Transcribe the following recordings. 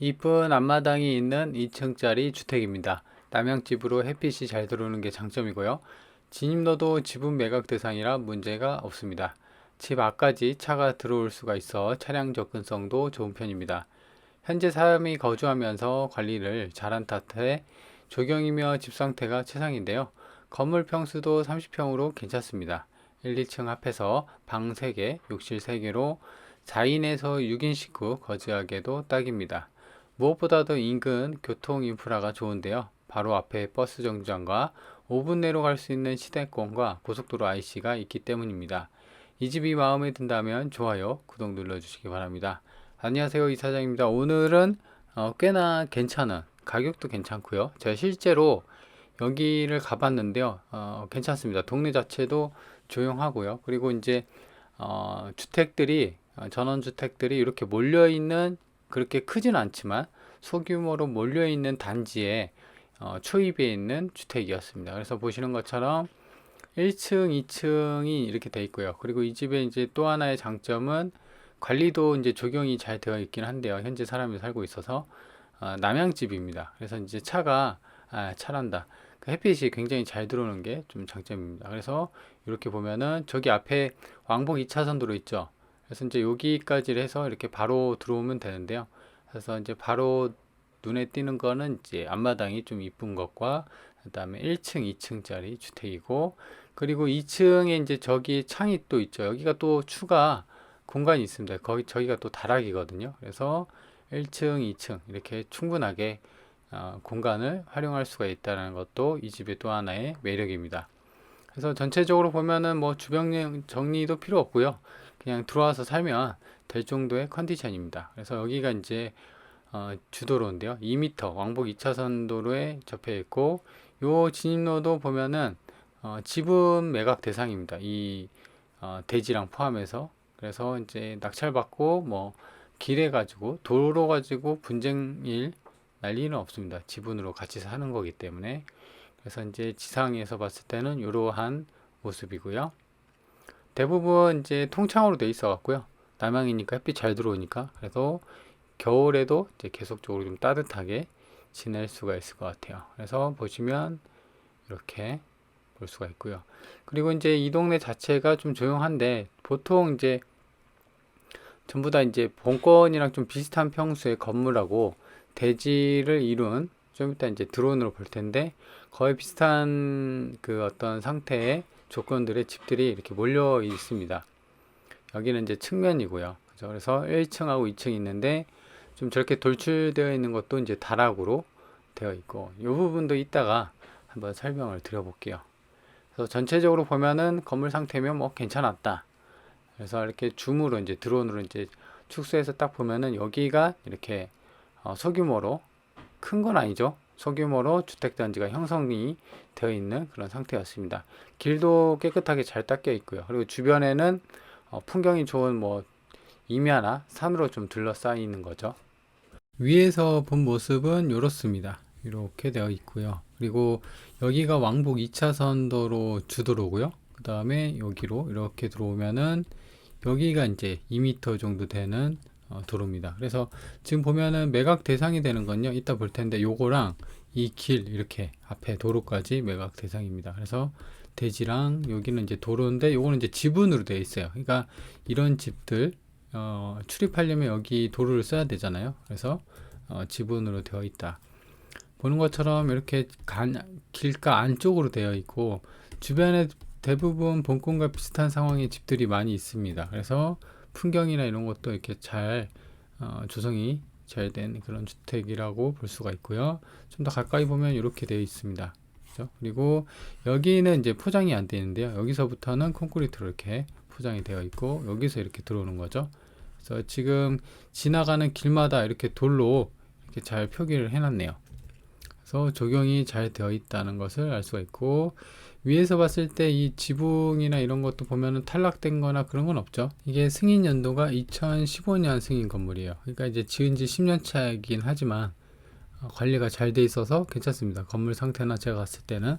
이쁜 앞마당이 있는 2층짜리 주택입니다. 남양집으로 햇빛이 잘 들어오는 게 장점이고요. 진입로도 지분 매각 대상이라 문제가 없습니다. 집 앞까지 차가 들어올 수가 있어 차량 접근성도 좋은 편입니다. 현재 사람이 거주하면서 관리를 잘한 탓에 조경이며 집 상태가 최상인데요. 건물 평수도 30평으로 괜찮습니다. 1, 2층 합해서 방 3개, 욕실 3개로 4인에서 6인 식구 거주하기에도 딱입니다. 무엇보다도 인근 교통 인프라가 좋은데요. 바로 앞에 버스 정류장과 5분 내로 갈 수 있는 시내권과 고속도로 IC가 있기 때문입니다. 이 집이 마음에 든다면 좋아요, 구독 눌러주시기 바랍니다. 안녕하세요, 이사장입니다. 오늘은 꽤나 괜찮은, 가격도 괜찮고요. 제가 실제로 여기를 가봤는데요. 괜찮습니다. 동네 자체도 조용하고요. 그리고 이제 주택들이 전원주택들이 이렇게 몰려있는, 그렇게 크진 않지만 소규모로 몰려있는 단지에 초입에 있는 주택이었습니다. 그래서 보시는 것처럼 1층, 2층이 이렇게 돼 있고요. 그리고 이 집의 이제 또 하나의 장점은 관리도 이제 적용이 잘 되어 있긴 한데요. 현재 사람이 살고 있어서 남양집입니다. 그래서 이제 차란다. 그 햇빛이 굉장히 잘 들어오는 게 좀 장점입니다. 그래서 이렇게 보면은 저기 앞에 왕복 2차선 도로 있죠. 그래서 이제 여기까지 해서 이렇게 바로 들어오면 되는데요. 그래서 이제 바로 눈에 띄는 거는 이제 앞마당이 좀 이쁜 것과 그다음에 1층, 2층짜리 주택이고, 그리고 2층에 이제 저기 창이 또 있죠. 여기가 또 추가 공간이 있습니다. 저기가 또 다락이거든요. 그래서 1층, 2층 이렇게 충분하게 공간을 활용할 수가 있다는 것도 이 집의 또 하나의 매력입니다. 그래서 전체적으로 보면은 뭐 주변 정리도 필요 없고요. 그냥 들어와서 살면 될 정도의 컨디션입니다. 그래서 여기가 이제 주도로인데요. 2m 왕복 2차선 도로에 접해 있고, 요 진입로도 보면은 지분 매각 대상입니다. 이 대지랑 포함해서. 그래서 이제 낙찰받고 뭐 길해 가지고 도로 가지고 분쟁일 난리는 없습니다. 지분으로 같이 사는 거기 때문에. 그래서 이제 지상에서 봤을 때는 이러한 모습이고요. 대부분 이제 통창으로 돼 있어 갖고요. 남양이니까 햇빛 잘 들어오니까. 그래서 겨울에도 이제 계속적으로 좀 따뜻하게 지낼 수가 있을 것 같아요. 그래서 보시면 이렇게 볼 수가 있고요. 그리고 이제 이 동네 자체가 좀 조용한데, 보통 이제 전부 다 이제 본권이랑 좀 비슷한 평수의 건물하고 대지를 이룬, 좀 이따 이제 드론으로 볼 텐데, 거의 비슷한 그 어떤 상태의 조건들의 집들이 이렇게 몰려 있습니다. 여기는 이제 측면이고요. 그죠? 그래서 1층하고 2층이 있는데, 좀 저렇게 돌출되어 있는 것도 이제 다락으로 되어 있고, 이 부분도 이따가 한번 설명을 드려볼게요. 그래서 전체적으로 보면은 건물 상태면 뭐 괜찮았다. 그래서 이렇게 줌으로 이제 드론으로 이제 축소해서 딱 보면은 여기가 이렇게 소규모로, 큰 건 아니죠. 소규모로 주택단지가 형성이 되어 있는 그런 상태였습니다. 길도 깨끗하게 잘 닦여 있고요. 그리고 주변에는 풍경이 좋은 뭐 임야나 산으로 좀 둘러싸여 있는 거죠. 위에서 본 모습은 이렇습니다. 이렇게 되어 있고요. 그리고 여기가 왕복 2차선 도로 주도로고요. 그 다음에 여기로 이렇게 들어오면은 여기가 이제 2m 정도 되는 도로입니다. 그래서 지금 보면은 매각 대상이 되는 건요, 이따 볼 텐데 요거랑 이 길 이렇게 앞에 도로까지 매각 대상입니다. 그래서 대지랑 여기는 이제 도로인데 요거는 이제 지분으로 되어 있어요. 그러니까 이런 집들 출입하려면 여기 도로를 써야 되잖아요. 그래서 지분으로 되어 있다. 보는 것처럼 이렇게 길가 안쪽으로 되어 있고, 주변에 대부분 본권과 비슷한 상황의 집들이 많이 있습니다. 그래서 풍경이나 이런 것도 이렇게 잘 조성이 잘 된 그런 주택이라고 볼 수가 있고요. 좀 더 가까이 보면 이렇게 되어 있습니다. 그렇죠? 그리고 여기는 이제 포장이 안 되어 있는데요. 여기서부터는 콘크리트로 이렇게 포장이 되어 있고, 여기서 이렇게 들어오는 거죠. 그래서 지금 지나가는 길마다 이렇게 돌로 이렇게 잘 표기를 해놨네요. 그래서 조경이 잘 되어 있다는 것을 알 수가 있고, 위에서 봤을 때 이 지붕이나 이런 것도 보면은 탈락된 거나 그런 건 없죠. 이게 승인 연도가 2015년 승인 건물이에요. 그러니까 이제 지은 지 10년 차이긴 하지만 관리가 잘 돼 있어서 괜찮습니다. 건물 상태나 제가 갔을 때는.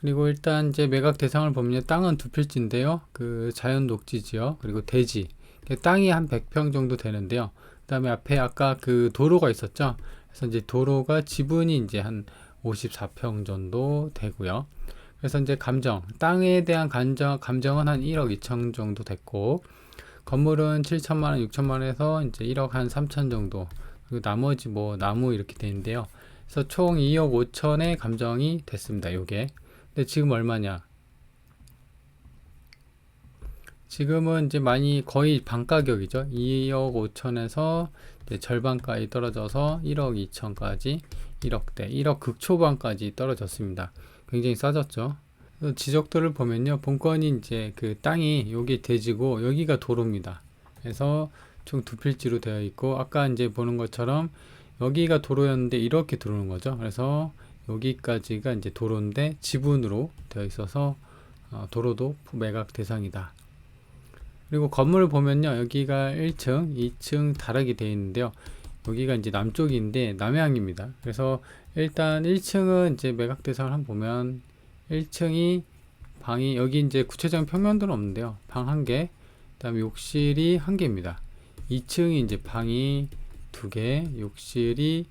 그리고 일단 이제 매각 대상을 보면 땅은 두 필지인데요. 그 자연 녹지지요. 그리고 대지. 땅이 한 100평 정도 되는데요. 그다음에 앞에 아까 그 도로가 있었죠. 그래서 이제 도로가 지분이 이제 한 54평 정도 되고요. 그래서 이제 땅에 대한 감정은 한 1억 2천 정도 됐고, 건물은 7천만 원, 6천만 원에서 이제 1억 한 3천 정도. 그리고 나머지 뭐 나무 이렇게 돼 있는데요. 그래서 총 2억 5천의 감정이 됐습니다. 요게. 근데 지금 얼마냐? 지금은 이제 많이 거의 반 가격이죠. 2억 5천에서 절반까지 떨어져서 1억 2천까지 1억대, 1억 극초반까지 떨어졌습니다. 굉장히 싸졌죠. 지적도를 보면요, 본건이 이제 그 땅이 여기 대지고 여기가 도로입니다. 그래서 총 두 필지로 되어 있고, 아까 이제 보는 것처럼 여기가 도로였는데 이렇게 들어오는 거죠. 그래서 여기까지가 이제 도로인데 지분으로 되어 있어서 도로도 매각 대상이다. 그리고 건물을 보면요, 여기가 1층, 2층 다르게 되어 있는데요. 여기가 이제 남쪽인데 남향입니다. 그래서 일단 1층은 이제 매각 대상을 한번 보면 1층이 방이 여기 이제 구체적인 평면도는 없는데요. 방 1개, 그다음에 욕실이 1개입니다. 2층이 이제 방이 2개, 욕실이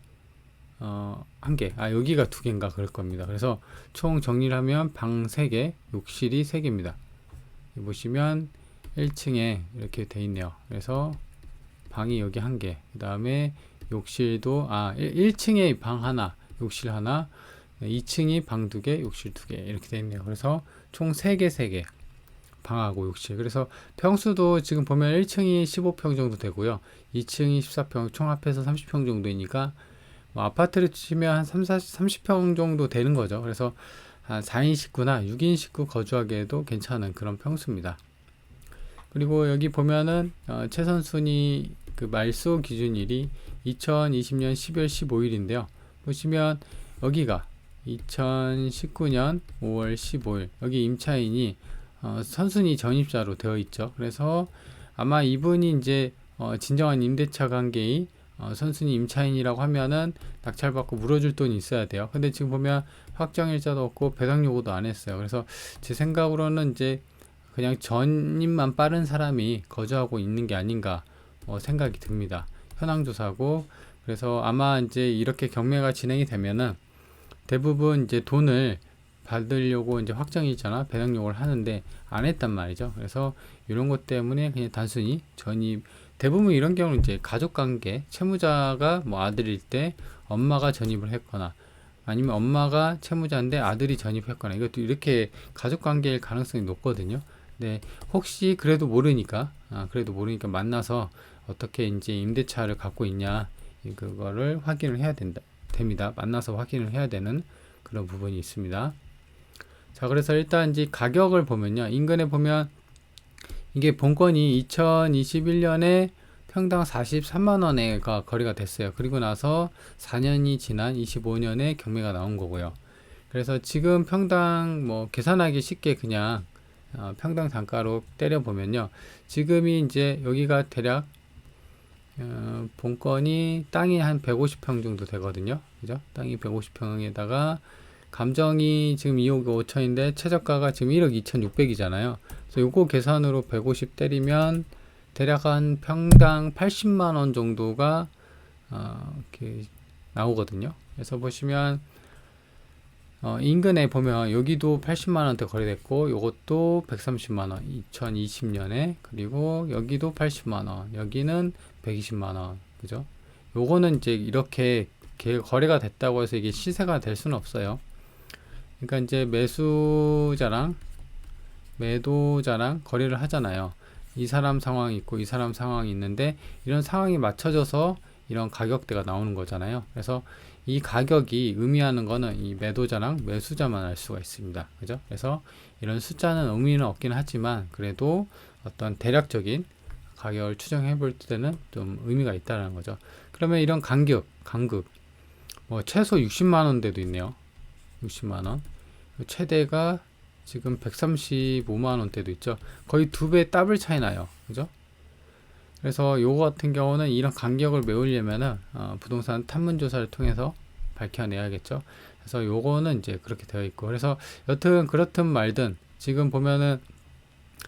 1개. 아, 여기가 2개인가 그럴 겁니다. 그래서 총 정리를 하면 방 3개, 욕실이 3개입니다. 보시면 1층에 이렇게 돼 있네요. 그래서 방이 여기 1개, 그 다음에 욕실도 1층에 방 하나, 욕실 하나, 2층이 방 2개, 욕실 2개 이렇게 돼 있네요. 그래서 총 3개, 3개 방하고 욕실. 그래서 평수도 지금 보면 1층이 15평 정도 되고요, 2층이 14평, 총 합해서 30평 정도이니까 뭐 아파트를 치면 한 30평 정도 되는 거죠. 그래서 한 4인 식구나 6인 식구 거주하기에도 괜찮은 그런 평수입니다. 그리고 여기 보면은 최선순위 그 말소 기준일이 2020년 12월 15일인데요. 보시면 여기가 2019년 5월 15일, 여기 임차인이 선순위 전입자로 되어 있죠. 그래서 아마 이분이 이제 진정한 임대차 관계의 선순위 임차인이라고 하면은 낙찰받고 물어줄 돈이 있어야 돼요. 근데 지금 보면 확정일자도 없고 배당 요구도 안 했어요. 그래서 제 생각으로는 이제 그냥 전입만 빠른 사람이 거주하고 있는 게 아닌가 생각이 듭니다. 현황조사고. 그래서 아마 이제 이렇게 경매가 진행이 되면은 대부분 이제 돈을 받으려고 이제 확정일자나 배당 요구를 하는데 안 했단 말이죠. 그래서 이런 것 때문에 그냥 단순히 전입, 대부분 이런 경우는 이제 가족관계, 채무자가 뭐 아들일 때 엄마가 전입을 했거나 아니면 엄마가 채무자인데 아들이 전입했거나, 이것도 이렇게 가족관계일 가능성이 높거든요. 네, 혹시 그래도 모르니까 만나서 어떻게 이제 임대차를 갖고 있냐, 그거를 확인을 해야 됩니다. 만나서 확인을 해야 되는 그런 부분이 있습니다. 자, 그래서 일단 이제 가격을 보면요, 인근에 보면 이게 본건이 2021년에 평당 43만 원에가 거래가 됐어요. 그리고 나서 4년이 지난 25년에 경매가 나온 거고요. 그래서 지금 평당 뭐 계산하기 쉽게 그냥 평당 단가로 때려 보면요, 지금이 이제 여기가 대략 본건이 땅이 한 150평 정도 되거든요. 그죠? 땅이 150평에다가 감정이 지금 2억 5천인데 최저가가 지금 1억 2,600이잖아요. 그래서 요거 계산으로 150 때리면 대략 한 평당 80만 원 정도가 이렇게 나오거든요. 그래서 보시면 인근에 보면 여기도 80만 원대 거래됐고, 요것도 130만 원 2020년에, 그리고 여기도 80만 원, 여기는 120만 원. 그죠? 요거는 이제 이렇게 거래가 됐다고 해서 이게 시세가 될 수는 없어요. 그러니까 이제 매수자랑 매도자랑 거래를 하잖아요. 이 사람 상황이 있고 이 사람 상황이 있는데, 이런 상황이 맞춰져서 이런 가격대가 나오는 거잖아요. 그래서 이 가격이 의미하는 거는 이 매도자랑 매수자만 알 수가 있습니다. 그죠? 그래서 이런 숫자는 의미는 없긴 하지만 그래도 어떤 대략적인 가격을 추정해 볼 때는 좀 의미가 있다는 거죠. 그러면 이런 간극 뭐 최소 60만 원대도 있네요. 60만 원. 최대가 지금 135만 원대도 있죠. 거의 2배 더블 차이 나요. 그죠? 그래서 요거 같은 경우는 이런 간격을 메우려면은 부동산 탐문 조사를 통해서 밝혀내야겠죠. 그래서 요거는 이제 그렇게 되어 있고, 그래서 여튼 그렇든 말든 지금 보면은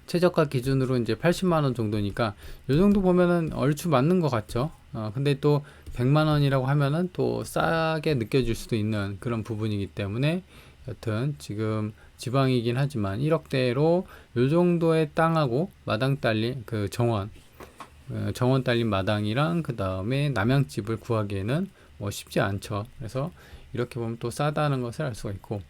최저가 기준으로 이제 80만 원 정도니까 요 정도 보면은 얼추 맞는 것 같죠. 근데 또 100만 원이라고 하면은 또 싸게 느껴질 수도 있는 그런 부분이기 때문에 여튼 지금 지방이긴 하지만 1억대로 요 정도의 땅하고 마당 딸린 그 정원 딸린 마당이랑 그 다음에 남양집을 구하기에는 뭐 쉽지 않죠. 그래서 이렇게 보면 또 싸다는 것을 알 수가 있고,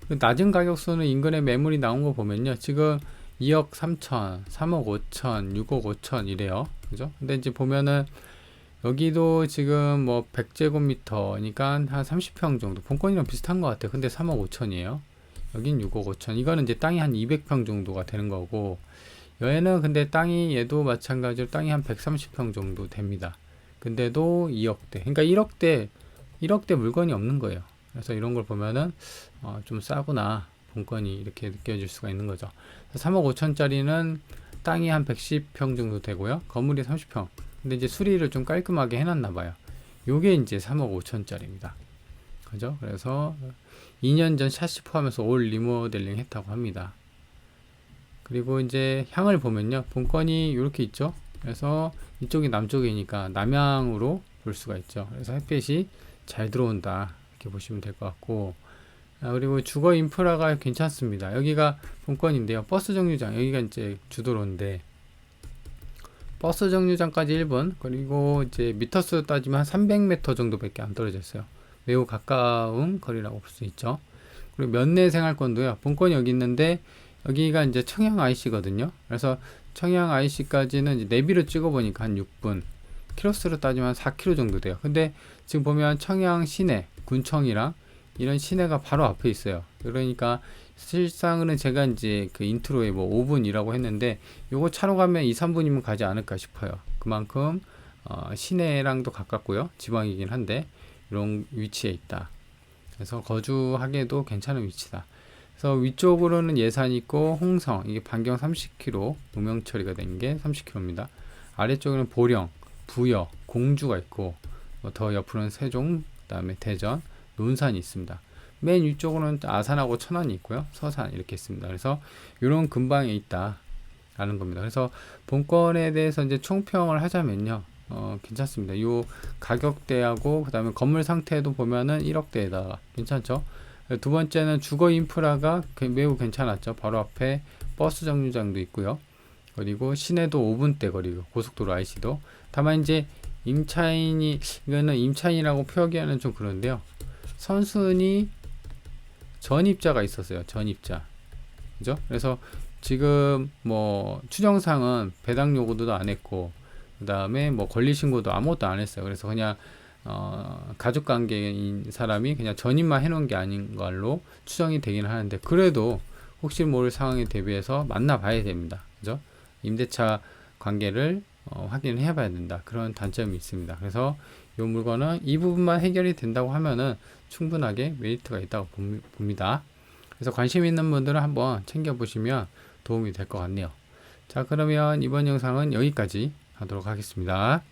낮은 가격수는 인근에 매물이 나온 거 보면요, 지금 2억 3천, 3억 5천, 6억 5천 이래요. 그죠? 근데 이제 보면은 여기도 지금 뭐 100제곱미터니까 한 30평 정도, 본건이랑 비슷한 것 같아요. 근데 3억 5천이에요. 여긴 6억 5천. 이거는 이제 땅이 한 200평 정도가 되는 거고, 얘는 근데 땅이 얘도 마찬가지로 땅이 한 130평 정도 됩니다. 근데도 2억대. 그러니까 1억대 물건이 없는 거예요. 그래서 이런 걸 보면은 좀 싸구나. 본건이 이렇게 느껴질 수가 있는 거죠. 3억 5천짜리는 땅이 한 110평 정도 되고요. 건물이 30평. 근데 이제 수리를 좀 깔끔하게 해놨나 봐요. 요게 이제 3억 5천짜리입니다. 그죠? 그래서 2년 전 샤시 포함해서 올 리모델링 했다고 합니다. 그리고 이제 향을 보면요, 본건이 이렇게 있죠. 그래서 이쪽이 남쪽이니까 남향으로 볼 수가 있죠. 그래서 햇빛이 잘 들어온다 이렇게 보시면 될 것 같고, 그리고 주거 인프라가 괜찮습니다. 여기가 본건인데요, 버스 정류장, 여기가 이제 주도로인데 버스 정류장까지 1분, 그리고 이제 미터수로 따지면 한 300m 정도밖에 안 떨어져 있어요. 매우 가까운 거리라고 볼 수 있죠. 그리고 면내 생활권도요, 본건이 여기 있는데 여기가 이제 청양 IC거든요. 그래서 청양 IC까지는 이제 내비로 찍어보니까 한 6분, 키로수로 따지면 4km 정도 돼요. 근데 지금 보면 청양 시내, 군청이랑 이런 시내가 바로 앞에 있어요. 그러니까 실상은 제가 이제 그 인트로에 뭐 5분이라고 했는데 요거 차로 가면 2, 3분이면 가지 않을까 싶어요. 그만큼 시내랑도 가깝고요. 지방이긴 한데 이런 위치에 있다. 그래서 거주하기에도 괜찮은 위치다. 그래서 위쪽으로는 예산이 있고 홍성, 이게 반경 30km, 노명 처리가 된 게 30km입니다. 아래쪽에는 보령, 부여, 공주가 있고 더 옆으로는 세종, 그다음에 대전, 논산이 있습니다. 맨 위쪽으로는 아산하고 천안이 있고요. 서산 이렇게 있습니다. 그래서 이런 근방에 있다라는 겁니다. 그래서 본건에 대해서 이제 총평을 하자면요, 괜찮습니다. 요 가격대하고 그다음에 건물 상태도 보면은 1억대에다가 괜찮죠. 두 번째는 주거 인프라가 매우 괜찮았죠. 바로 앞에 버스 정류장도 있고요. 그리고 시내도 5분대 거리고 고속도로 IC도. 다만 이제 이거는 임차인이라고 표기하는 좀 그런데요. 선순위 전입자가 있었어요. 전입자. 그죠? 그래서 지금 뭐 추정상은 배당 요구도 안 했고, 그 다음에 뭐 권리 신고도 아무것도 안 했어요. 그래서 그냥 가족 관계인 사람이 그냥 전입만 해놓은 게 아닌 걸로 추정이 되긴 하는데, 그래도 혹시 모를 상황에 대비해서 만나봐야 됩니다. 그죠? 임대차 관계를 확인을 해봐야 된다. 그런 단점이 있습니다. 그래서 이 물건은 이 부분만 해결이 된다고 하면은 충분하게 메리트가 있다고 봅니다. 그래서 관심 있는 분들은 한번 챙겨보시면 도움이 될 것 같네요. 자, 그러면 이번 영상은 여기까지 하도록 하겠습니다.